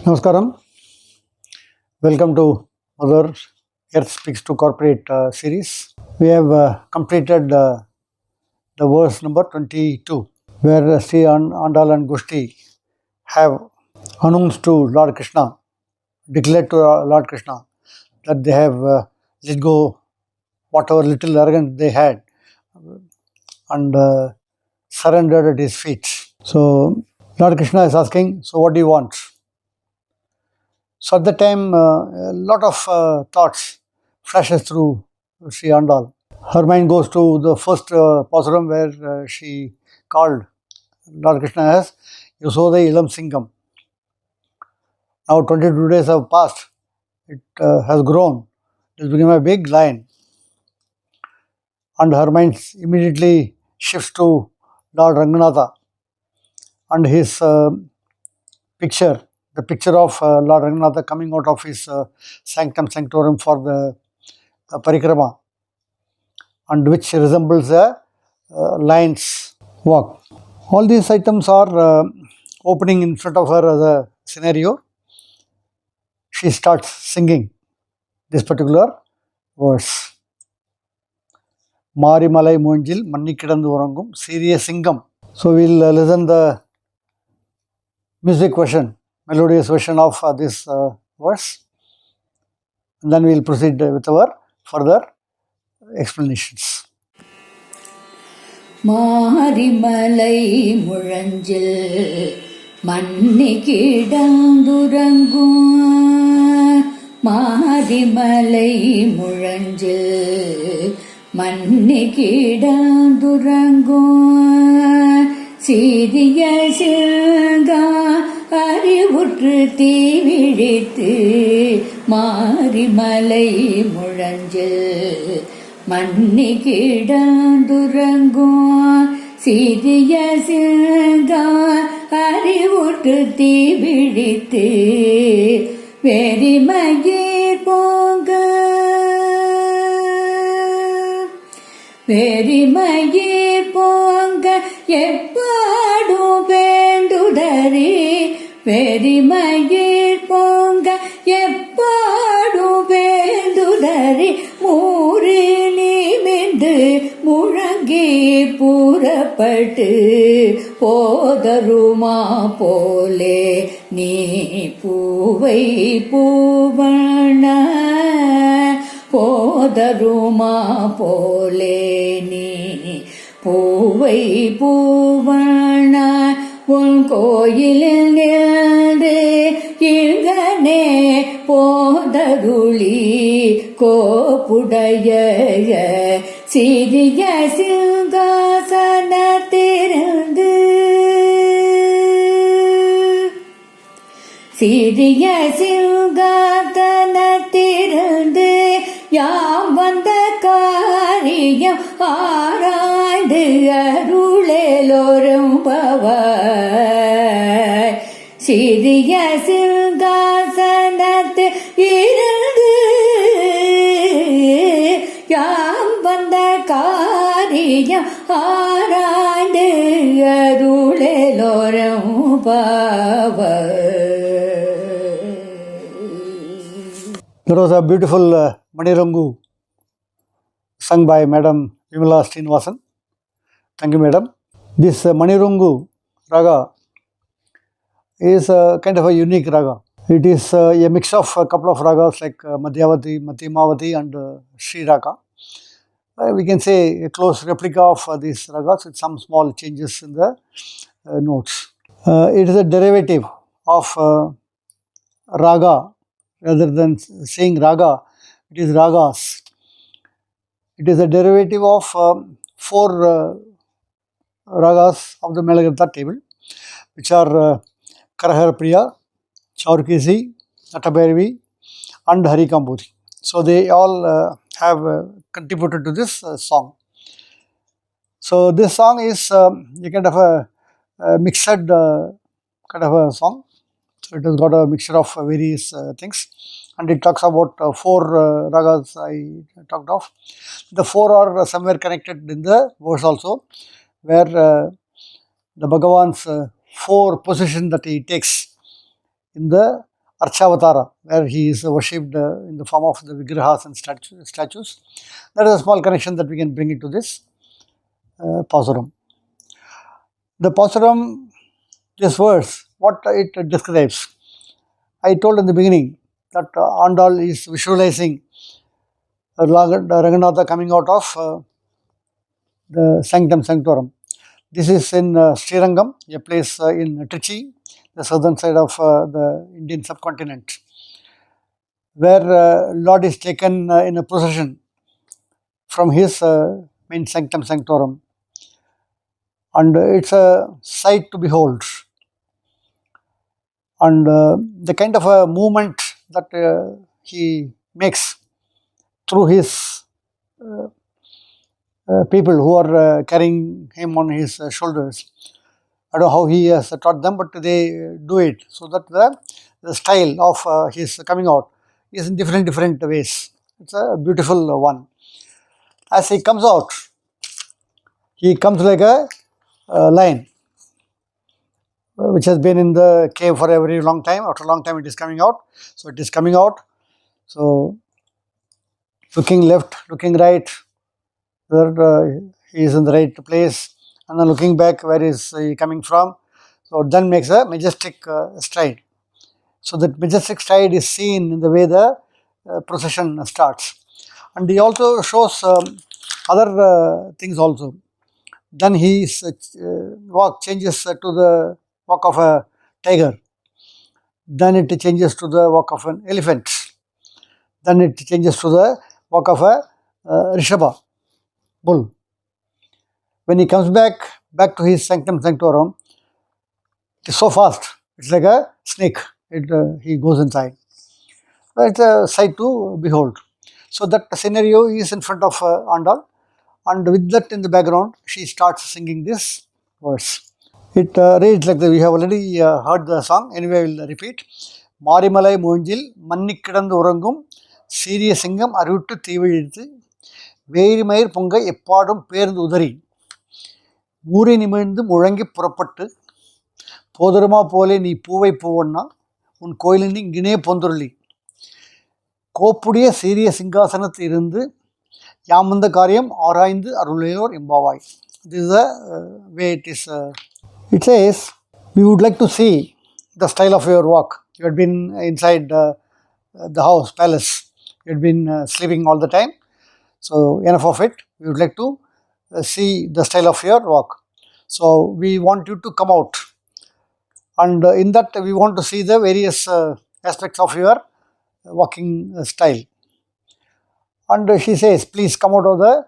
Namaskaram. Welcome to Mother Earth Speaks to Corporate series. We have completed the verse number 22, where Sri Andal and Gushti have announced to Lord Krishna, declared to Lord Krishna that they have let go whatever little arrogance they had and surrendered at his feet. So Lord Krishna is asking, so what do you want? So at the time, a lot of thoughts flashes through Sri Andal. Her mind goes to the first pasuram where she called Lord Krishna as Yasodai Ilam Singam. Now 22 days have passed. It has grown. It has become a big lion. And her mind immediately shifts to Lord Ranganatha and his picture. The picture of Lord Ranganatha coming out of his sanctum sanctorum for the parikrama, and which resembles a lion's walk. All these items are opening in front of her as a scenario. She starts singing this particular verse. Marimalai Monjil Mannikidandu Orangum Serious Singam. So we'll listen the music version, melodious version of this verse, and then we'll proceed with our further explanations. மாரிமலை முழஞ்சில் மன்னி கிடந்துறங்கும் மாரிமலை முழஞ்சில் மன்னி கிடந்துறங்கும் சிறிய சிங்கா அறிவுற்று தீவிழித்து மாரிமலை முழஞ்சில் மன்னி கிடந்துறங்கும் சிறிய சிங்கா அறிவுற்று தீவிழித்து வெறிமயிர் போங்க வெறிமயிர் போங்க எப்பாடும் வேண்டுதறி வெறிமயிர் போங்க எப்பாடும் வேண்டுதறி மூறி நிமிந்து முழங்கி புறப்பட்டு போதருமா போலே நீ பூவை பூவண போதருமா போலே நீ பூவை பூவண உன் கோயிலில் நின்று இங்கனே போதருளி கோப்புடைய சிறிய சிங்காசனத்திருந்து சிறிய சிங்காசனத்திருந்து யாம் வந்த காரியம் ஆராய்ந்து அருளேலோரும் பவாய் சிறிய சிங்காசனத்து இருந்து யாம் வந்த காரியம் ஆராய்ந்து அருளேலோரும் பவாய். That was a beautiful Manirangu sung by Madam Vimala Srinivasan. Thank you, Madam. This Manirungu raga is kind of a unique raga. It is a mix of a couple of ragas like Madhyavati, Matimavati and Sri Raga. We can say a close replica of these ragas with some small changes in the notes. It is a derivative of raga. Rather than saying raga, it is ragas. It is a derivative of four ragas of the Melagrantha table, which are Karahara Priya, Chaurkisi, Natabhairavi and Harikambudi. So they all have contributed to this song. So this song is a kind of a mixed kind of a song. So it has got a mixture of various things, and it talks about four ragas I talked of. The four are somewhere connected in the verse also, where the Bhagavan's four positions that he takes in the Archavatara, where he is worshipped in the form of the Vigrahas and statues. That is a small connection that we can bring into this Pasuram. The Pasuram, this verse, what it describes. I told in the beginning that Andal is visualizing Raghunatha coming out of the Sanctum Sanctorum. This is in Srirangam, a place in Trichy, the southern side of the Indian subcontinent, where Lord is taken in a procession from his main Sanctum Sanctorum. And it's a sight to behold. And the kind of a movement that he makes through his people who are carrying him on his shoulders. I don't know how he has taught them, but they do it so that the style of his coming out is in different ways. It's a beautiful one. As he comes out, he comes like a lion, which has been in the cave for a very long time. After a long time, it is coming out. So it is coming out. So looking left, looking right, where he is in the right place, and then looking back, where is he coming from. So then makes a majestic stride. So that majestic stride is seen in the way the procession starts. And he also shows other things also. Then his walk changes to the walk of a tiger. Then it changes to the walk of an elephant. Then it changes to the walk of a Rishabha, bull. When he comes back to his Sanctum Sanctorum, it's so fast. It's like a snake. He goes inside. It's a sight to behold. So that scenario is in front of Andal, and with that in the background, she starts singing this verse. It reads like that. We have already heard the song. Anyway, I will repeat. Marimalai Moonjil, Mannikkidandu Urangum, Siriya Singam Aruttu Thivizhithu, Verimayir Ponga Eppadum Perundu Udari, Moori Nimirந்து Murangi Purappattu, Podurama Pole Ni Poovai Poovanna, Un Koilindi Ingine Pondurli, Kopudiya Siriya Singasanathil Irundhu, Yamanda Karyam Araindu Arulayor Imbavai. This is the way it is. It says, we would like to see the style of your walk. You had been inside the house, palace. You had been sleeping all the time. So enough of it. We would like to see the style of your walk. So we want you to come out. And in that we want to see the various aspects of your walking style. And she says, please come out of the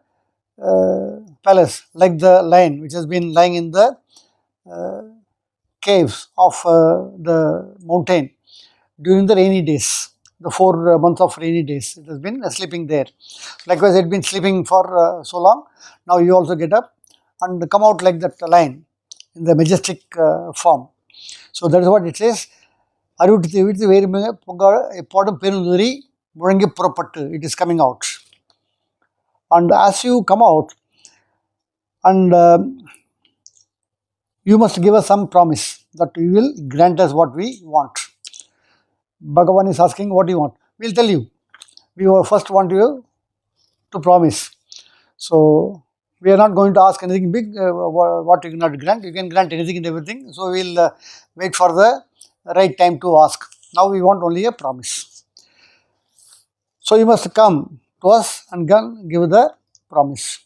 palace like the lion which has been lying in the caves of the mountain during the rainy days, the 4 months of rainy days. It has been sleeping there. Likewise, it had been sleeping for so long. Now you also get up and come out like that lion in the majestic form. So that is what it says. It is coming out. And as you come out, and you must give us some promise that you will grant us what we want. Bhagavan is asking, what do you want? We will tell you. We will first want you to promise. So we are not going to ask anything big, what you cannot grant. You can grant anything and everything. So we will wait for the right time to ask. Now we want only a promise. So you must come to us and give the promise.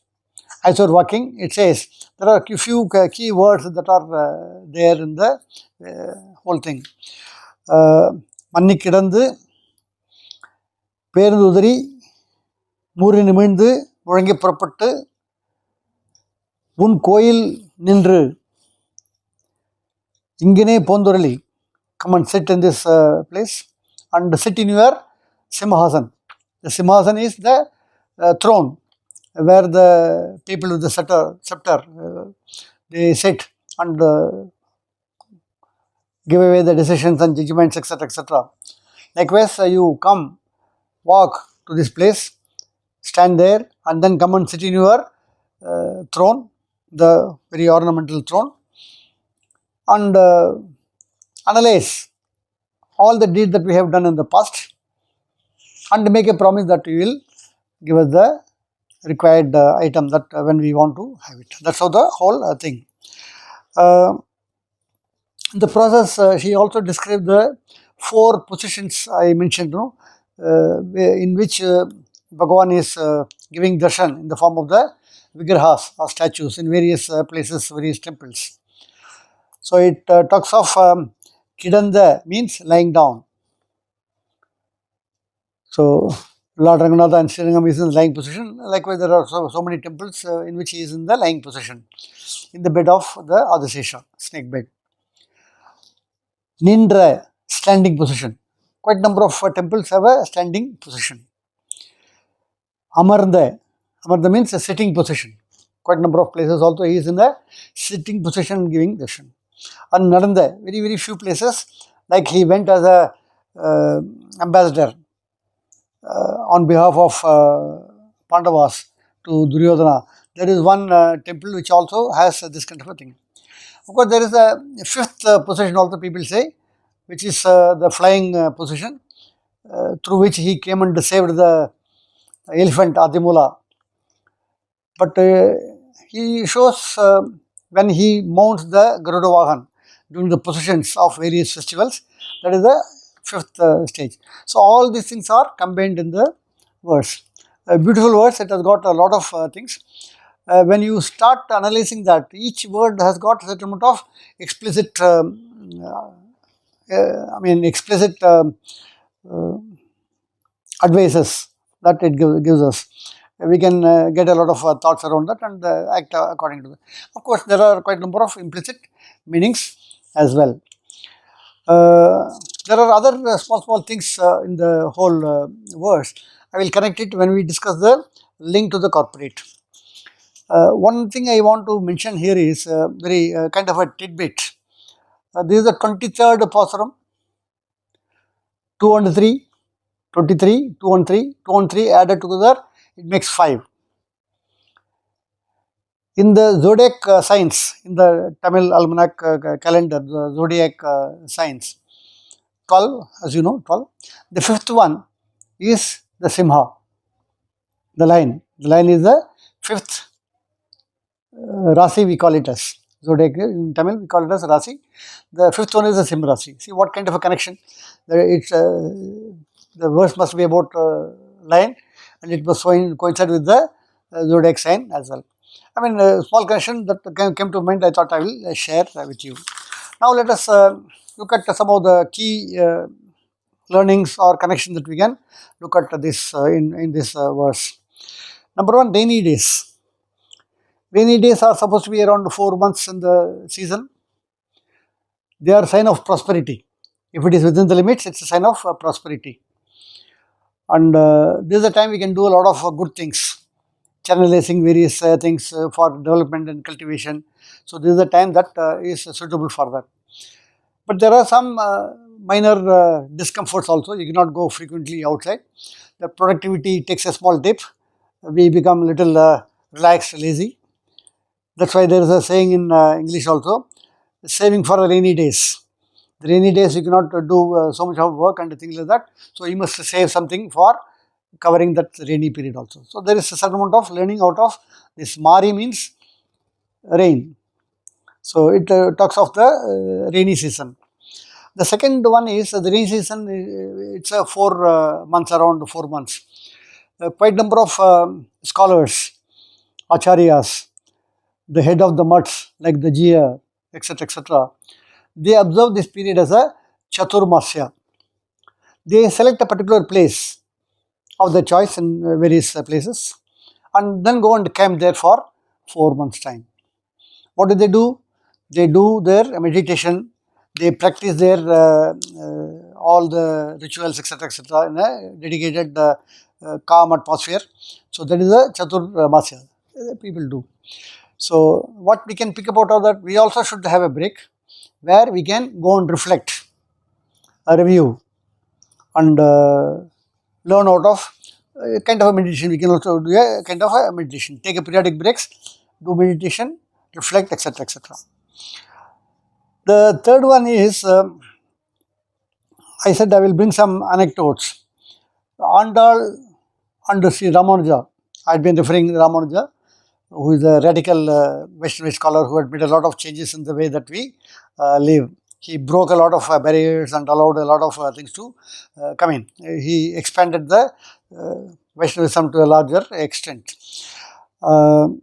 As you are walking, it says, there are a few key words that are there in the whole thing. Mannikkidandu, Perundu Udari, Moori Nimirந்து, Murangi Purappattu, Un Koil Nindru, Ingine Pondurali. Come and sit in this place and sit in your Simhasan. The Simhasan is the throne where the people with the scepter they sit and give away the decisions and judgments, etc. etc. Likewise, you come, walk to this place, stand there, and then come and sit in your throne, the very ornamental throne, and analyze all the deed that we have done in the past and make a promise that you will give us the required item that when we want to have it. That's how the whole thing. In the process, she also described the 4 positions I mentioned, in which Bhagavan is giving darshan in the form of the vigrahas or statues in various places, various temples. So it talks of Kidanda means lying down. So Lord Ranganatha and Srirangam is in the lying position. Likewise, there are so many temples in which he is in the lying position, in the bed of the Adisesha, snake bed. Nindra, standing position. Quite a number of temples have a standing position. Amarda means a sitting position. Quite a number of places also he is in the sitting position giving darshan. And Naranda, very few places, like he went as a ambassador on behalf of Pandavas to Duryodhana. There is one temple which also has this kind of a thing. Of course, there is a 5th position also people say, which is the flying position, through which he came and saved the elephant Adimula. But he shows when he mounts the Garuda Vahan during the processions of various festivals, that is the 5th stage. So all these things are combined in the verse. A beautiful verse, it has got a lot of things. When you start analyzing that, each word has got a certain amount of explicit, explicit advices that it gives us. We can get a lot of thoughts around that and act according to that. Of course, there are quite a number of implicit meanings as well. There are other small things in the whole verse. I will connect it when we discuss the link to the corporate. One thing I want to mention here is very kind of a tidbit. This is the 23rd Pasaram, 2 and 3, 23, 2 and 3, 2 and 3 added together, it makes 5. In the zodiac signs, in the Tamil almanac calendar, the zodiac signs, 12, as you know, 12. The 5th one is the Simha, the lion. The lion is the 5th Rasi, we call it as. Zodiac in Tamil, we call it as Rasi. The 5th one is the Simha Rasi. See what kind of a connection. The verse must be about lion, and it must coincide with the zodiac sign as well. I mean, a small connection that came to mind, I thought I will share with you. Now let us look at some of the key learnings or connections that we can look at this in this verse. Number 1, rainy days. Rainy days are supposed to be around 4 months in the season. They are a sign of prosperity. If it is within the limits, it's a sign of prosperity. And this is the time we can do a lot of good things, channelizing various things for development and cultivation. So this is the time that is suitable for that. But there are some minor discomforts also. You cannot go frequently outside. The productivity takes a small dip. We become a little relaxed, lazy. That's why there is a saying in English also, saving for the rainy days. The rainy days you cannot do so much of work and things like that. So you must save something for covering that rainy period also. So there is a certain amount of learning out of this. Mari means rain. So it talks of the rainy season. The second one is the rainy season. It's 4 months, around 4 months. Quite number of scholars, acharyas, the head of the mutts like the Jia, etc., they observe this period as a Chaturmasya. They select a particular place of their choice in various places and then go and camp there for 4 months time. What do? They do their meditation, they practice their all the rituals, etc., in a dedicated calm atmosphere. So that is a Chaturmasya people do. So what we can pick up out of that, we also should have a break where we can go and reflect, review and learn out of a kind of a meditation. We can also do a kind of a meditation, take a periodic breaks, do meditation, reflect, etc. The third one is I said I will bring some anecdotes. Andal and Sri Ramanuja, I had been referring Ramanuja, who is a radical Vaishnava scholar who had made a lot of changes in the way that we live. He broke a lot of barriers and allowed a lot of things to come in. He expanded the Vaishnavism to a larger extent. And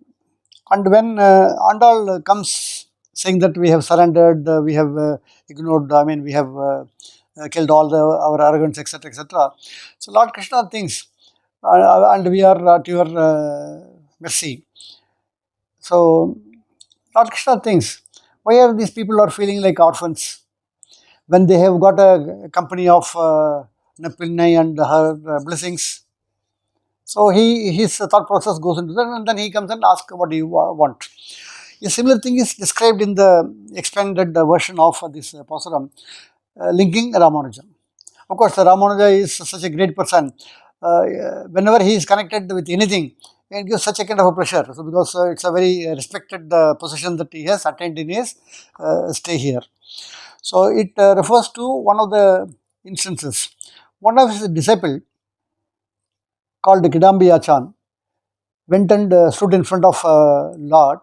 when Andal comes saying that we have surrendered, we have ignored, I mean, we have killed all our arrogance, etc., etc. So Lord Krishna thinks, and we are at your mercy. So Lord Krishna thinks, why are these people are feeling like orphans when they have got a company of Napilnai and her blessings? So his thought process goes into that, and then he comes and asks, what do you want? A similar thing is described in the expanded version of this Pasuram, linking Ramanuja. Of course, Ramanuja is such a great person. Whenever he is connected with anything, it gives such a kind of a pleasure. So, because it's a very respected position that he has attained in his stay here. So, it refers to one of the instances. One of his disciples, called Kidambi Achan, went and stood in front of Lord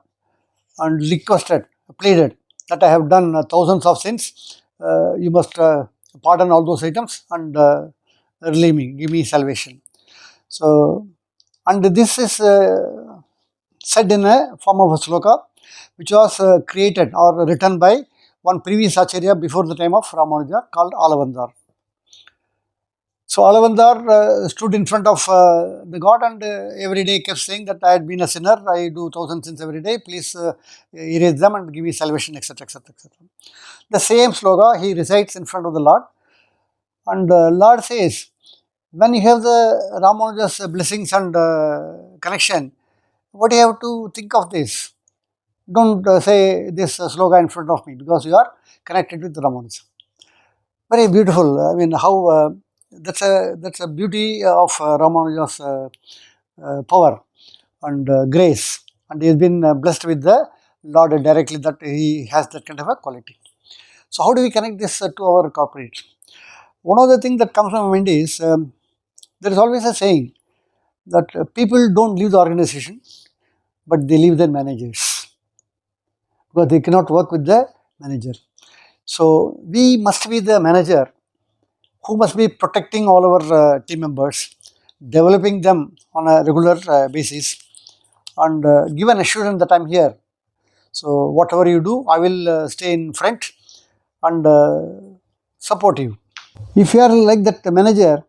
and requested, pleaded that I have done thousands of sins. You must pardon all those items and relieve me, give me salvation. So, and this is said in a form of a sloka which was created or written by one previous Acharya before the time of Ramanuja called Alavandar. So Alavandar stood in front of the God and every day kept saying that I had been a sinner, I do 1,000 sins every day, please erase them and give me salvation, etc., etc., etc. The same sloka he recites in front of the Lord, and Lord says, when you have the Ramanuja's blessings and connection, what do you have to think of this? Don't say this sloka in front of me because you are connected with Ramanuja. Very beautiful. I mean, how that's a beauty of Ramanuja's power and grace, and he has been blessed with the Lord directly, that he has that kind of a quality. So, how do we connect this to our corporate? One of the things that comes to my mind is there is always a saying that people don't leave the organization, but they leave their managers because they cannot work with the manager. So, we must be the manager who must be protecting all our team members, developing them on a regular basis, and give an assurance that I am here. So, whatever you do, I will stay in front and support you. If you are like that manager,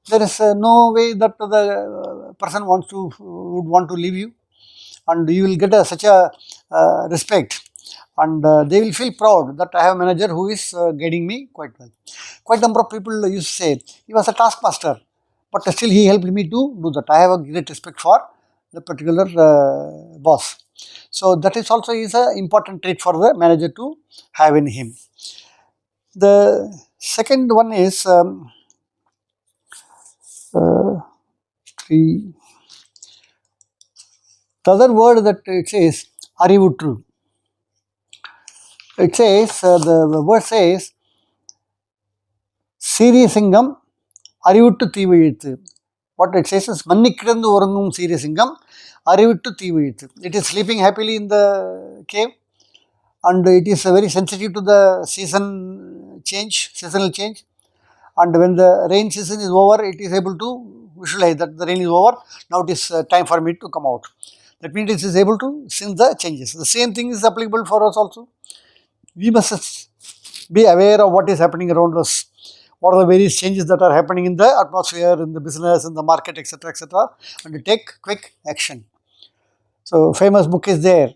there is no way that the person would want to leave you, and you will get such a respect, and they will feel proud that I have a manager who is guiding me quite well. Quite a number of people used to say, he was a taskmaster, but still he helped me to do that. I have a great respect for the particular boss. So that is also is an important trait for the manager to have in him. The second one is the other word that it says, Arivutru. It says, the word says, Siriyasingam Arivuttu Thivizhithu. What it says is, Mannikkidandu Orangum Siriyasingam Arivuttu Thivizhithu. It is sleeping happily in the cave, and it is very sensitive to the seasonal change. And when the rain season is over, it is able to visualize that the rain is over, now it is time for me to come out. That means it is able to sense the changes. The same thing is applicable for us also. We must be aware of what is happening around us, what are the various changes that are happening in the atmosphere, in the business, in the market, etc., etc., and to take quick action. So, famous book is there.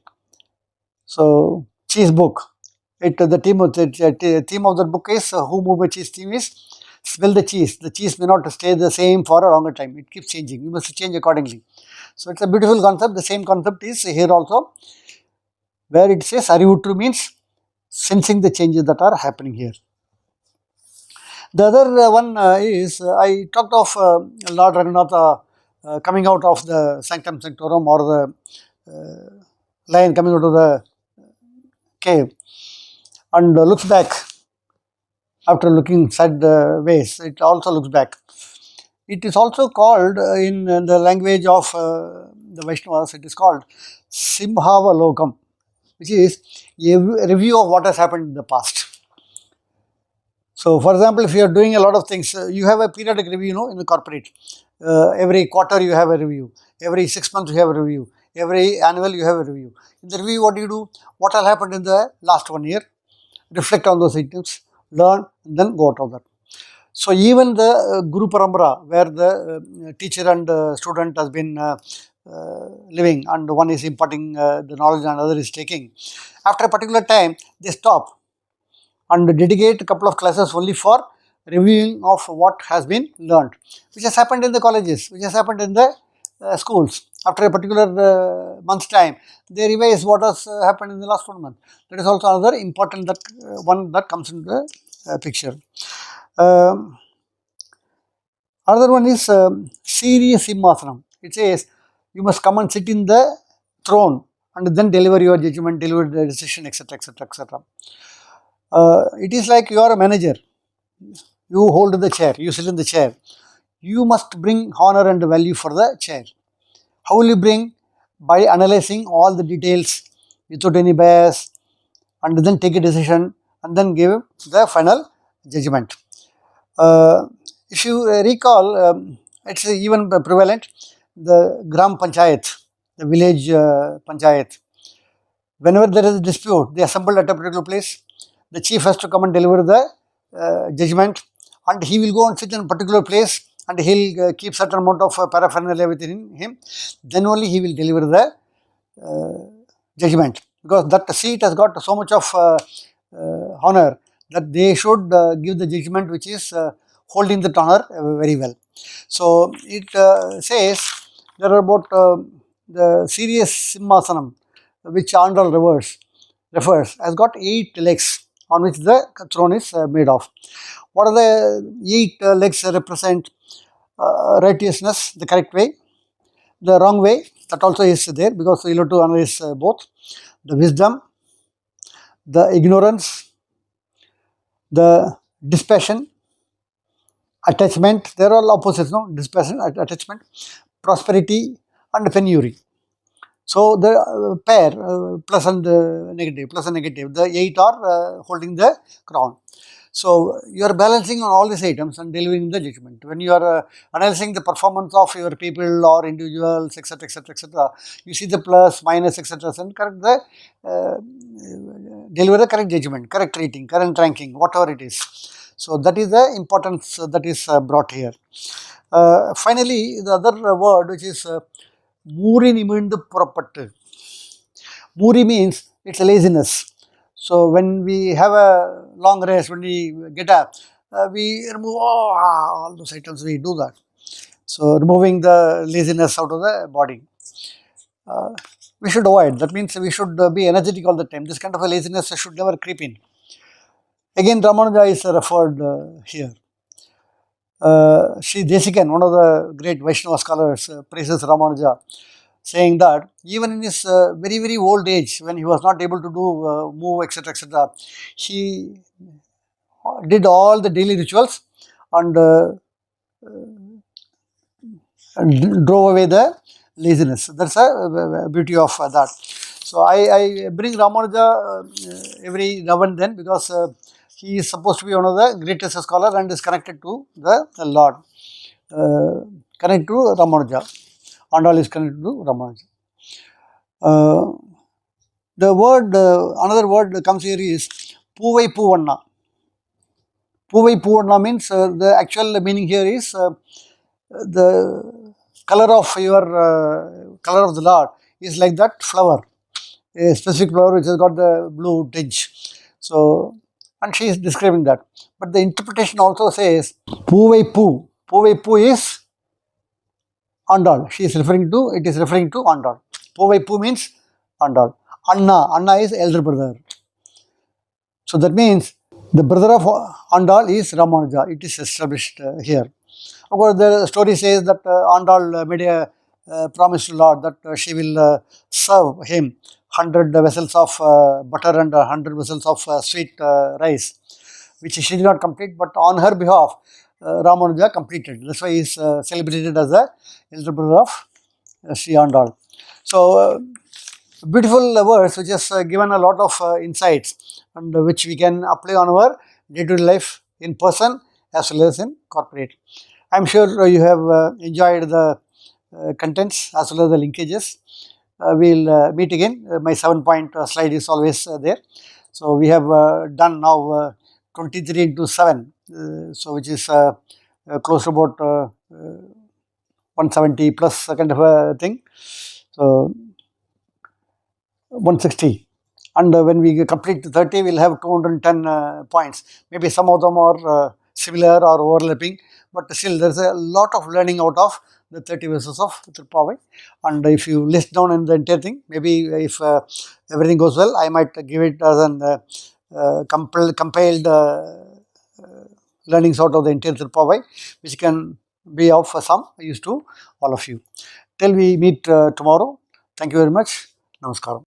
So, cheese book. The theme of the book is who moved my cheese theme is smell the cheese. The cheese may not stay the same for a longer time. It keeps changing. You must change accordingly. So, it's a beautiful concept. The same concept is here also, where it says Arivutru means sensing the changes that are happening here. The other one is, I talked of Lord Raghunatha coming out of the Sanctum Sanctorum, or the lion coming out of the cave, and looks back after looking sideways, it also looks back. It is also called in the language of the Vaishnavas, it is called Simhavalokam, which is a review of what has happened in the past. So, for example, if you are doing a lot of things, you have a periodic review, in the corporate. Every quarter you have a review, every 6 months you have a review, every annual you have a review. In the review, what do you do? What has happened in the last 1 year? Reflect on those items, learn, and then go out of that. So, even the Guru Parambara, where the teacher and student has been living, and one is imparting the knowledge and other is taking, after a particular time, they stop and dedicate a couple of classes only for reviewing of what has been learned, which has happened in the colleges, which has happened in the schools. After a particular month's time, they revise what has happened in the last 1 month. That is also another important one that comes into the picture. Another one is Siri Simhasanam. It says you must come and sit in the throne and then deliver your judgment, deliver the decision, etc., etc., etc. It is like you are a manager. You hold the chair, you sit in the chair. You must bring honor and value for the chair. How will you bring? By analyzing all the details without any bias, and then take a decision and then give the final judgment. If you recall, it's even prevalent, the Gram Panchayat, the village Panchayat. Whenever there is a dispute, they assemble at a particular place. The chief has to come and deliver the judgment, and he will go and sit in a particular place, and he'll keep certain amount of paraphernalia within him. Then only he will deliver the judgment, because that seat has got so much of honor that they should give the judgment which is holding that honor very well. So it says there are about the serious Simhasanam, which Andal refers, has got 8 legs on which the throne is made of. What are the 8 legs represent? Righteousness, the correct way, the wrong way, that also is there, because you have to analyze both. The wisdom, the ignorance, the dispassion, attachment, they are all opposites, no? Dispassion, attachment, prosperity, and penury. So the pair, plus and negative, plus and negative, the 8 are holding the crown. So you are balancing on all these items and delivering the judgment. When you are analyzing the performance of your people or individuals, etc., etc., etc., you see the plus, minus, etc., and correct deliver the correct judgment, correct rating, correct ranking, whatever it is. So that is the importance that is brought here. Finally, the other word, which is Muri Nimindu Purapattu. Muri means it's a laziness. So when we have a long rest, when we get up, we remove all those items, we do that. So removing the laziness out of the body. We should avoid. That means we should be energetic all the time. This kind of a laziness should never creep in. Again, Ramanuja is referred here. Sri Desikan, one of the great Vaishnava scholars, praises Ramanuja, saying that even in his very, very old age, when he was not able to do move, etc., etc., he did all the daily rituals and drove away the laziness. That's a beauty of that. So I bring Ramanuja every now and then, because he is supposed to be one of the greatest scholars and is connected to the Lord, connected to Ramanuja. Andal is connected to Ramanuja. The word, another word that comes here is Puvai Puvanna. Puvai Puvanna means the actual meaning here is the color of your color of the Lord is like that flower, a specific flower which has got the blue tinge. So, and she is describing that. But the interpretation also says Puvai Pu. Puvai Pu is Andal. She is referring to, it is referring to Andal. Puvai Pu means Andal. Anna is elder brother. So that means the brother of Andal is Ramanuja. It is established here. Of course, the story says that Andal made a promise to Lord that she will serve him 100 vessels of butter and 100 vessels of sweet rice which she did not complete, but on her behalf, Ramanuja completed. That's why he is celebrated as the elder brother of Sri Andal. So, beautiful verse which has given a lot of insights and which we can apply on our day-to-day life in person as well as in corporate. I am sure you have enjoyed the contents as well as the linkages. We will meet again. My 7-point slide is always there. So, we have done now 23 into 7, so which is close to about 170 plus kind of a thing. So, 160, and when we complete 30, we will have 210 points. Maybe some of them are similar or overlapping, but still there is a lot of learning out of the 30 verses of Tirupavai. And if you list down in the entire thing, maybe if everything goes well, I might give it as an compiled learnings out of the entire Tirupavai, which can be of some use to all of you. Till we meet tomorrow, thank you very much. Namaskaram.